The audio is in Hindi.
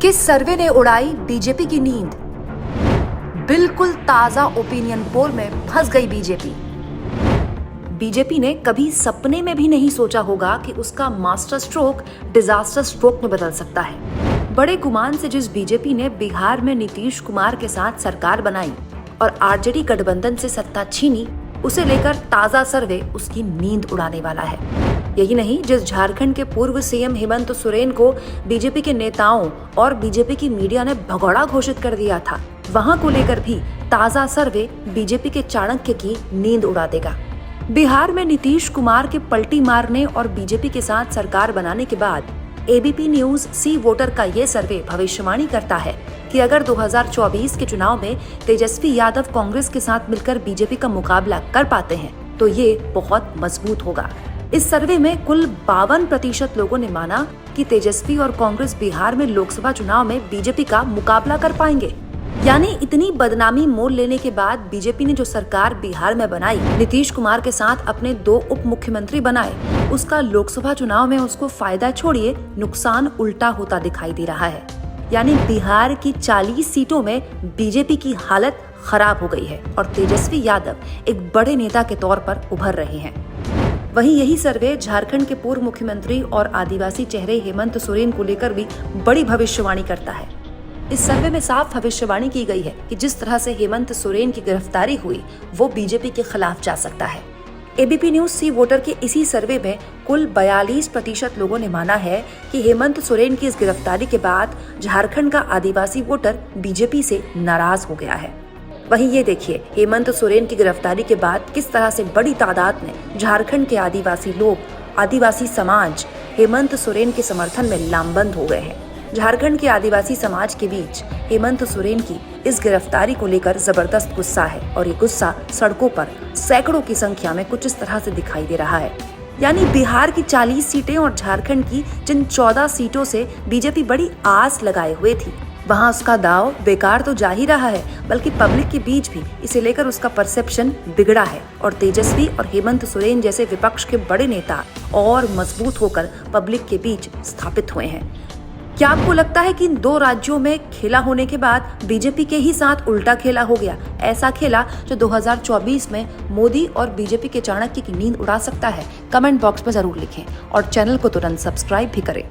किस सर्वे ने उड़ाई बीजेपी की नींद? बिल्कुल ताजा ओपिनियन पोल में फंस गई बीजेपी। बीजेपी ने कभी सपने में भी नहीं सोचा होगा कि उसका मास्टर स्ट्रोक डिजास्टर स्ट्रोक में बदल सकता है। बड़े गुमान से जिस बीजेपी ने बिहार में नीतीश कुमार के साथ सरकार बनाई और आरजेडी गठबंधन से सत्ता छीनी, उसे लेकर ताजा सर्वे उसकी नींद उड़ाने वाला है। यही नहीं, जिस झारखंड के पूर्व सीएम हेमंत सोरेन को बीजेपी के नेताओं और बीजेपी की मीडिया ने भगोड़ा घोषित कर दिया था, वहां को लेकर भी ताजा सर्वे बीजेपी के चाणक्य की नींद उड़ा देगा। बिहार में नीतीश कुमार के पलटी मारने और बीजेपी के साथ सरकार बनाने के बाद एबीपी न्यूज सी वोटर का ये सर्वे भविष्यवाणी करता है कि अगर 2024 के चुनाव में तेजस्वी यादव कांग्रेस के साथ मिलकर बीजेपी का मुकाबला कर पाते हैं तो ये बहुत मजबूत होगा। इस सर्वे में कुल 52% लोगों ने माना कि तेजस्वी और कांग्रेस बिहार में लोकसभा चुनाव में बीजेपी का मुकाबला कर पाएंगे। यानी इतनी बदनामी मोल लेने के बाद बीजेपी ने जो सरकार बिहार में बनाई, नीतीश कुमार के साथ अपने 2 उप मुख्यमंत्री बनाए, उसका लोकसभा चुनाव में उसको फायदा छोड़िए नुकसान उल्टा होता दिखाई दे रहा है। यानी बिहार की 40 सीटों में बीजेपी की हालत खराब हो गई है और तेजस्वी यादव एक बड़े नेता के तौर पर उभर रहे हैं। वहीं यही सर्वे झारखंड के पूर्व मुख्यमंत्री और आदिवासी चेहरे हेमंत सोरेन को लेकर भी बड़ी भविष्यवाणी करता है। इस सर्वे में साफ भविष्यवाणी की गई है कि जिस तरह से हेमंत सोरेन की गिरफ्तारी हुई, वो बीजेपी के खिलाफ जा सकता है। एबीपी न्यूज सी वोटर के इसी सर्वे में कुल 42% लोगों ने माना है कि हेमंत सोरेन की इस गिरफ्तारी के बाद झारखंड का आदिवासी वोटर बीजेपी से नाराज हो गया है। वहीं ये देखिए, हेमंत सोरेन की गिरफ्तारी के बाद किस तरह से बड़ी तादाद में झारखंड के आदिवासी लोग, आदिवासी समाज हेमंत सोरेन के समर्थन में लामबंद हो गए हैं। झारखंड के आदिवासी समाज के बीच हेमंत सोरेन की इस गिरफ्तारी को लेकर जबरदस्त गुस्सा है और ये गुस्सा सड़कों पर सैकड़ों की संख्या में कुछ इस तरह से दिखाई दे रहा है। यानी बिहार की 40 सीटें और झारखंड की जिन 14 सीटों से बीजेपी बड़ी आस लगाए हुए थी, वहां उसका दाव बेकार तो जा ही रहा है, बल्कि पब्लिक के बीच भी इसे लेकर उसका परसेप्शन बिगड़ा है और तेजस्वी और हेमंत सोरेन जैसे विपक्ष के बड़े नेता और मजबूत होकर पब्लिक के बीच स्थापित हुए हैं। क्या आपको लगता है कि इन 2 राज्यों में खेला होने के बाद बीजेपी के ही साथ उल्टा खेला हो गया, ऐसा खेला जो 2024 में मोदी और बीजेपी के चाणक्य की नींद उड़ा सकता है? कमेंट बॉक्स में जरूर लिखें और चैनल को तुरंत सब्सक्राइब भी करें।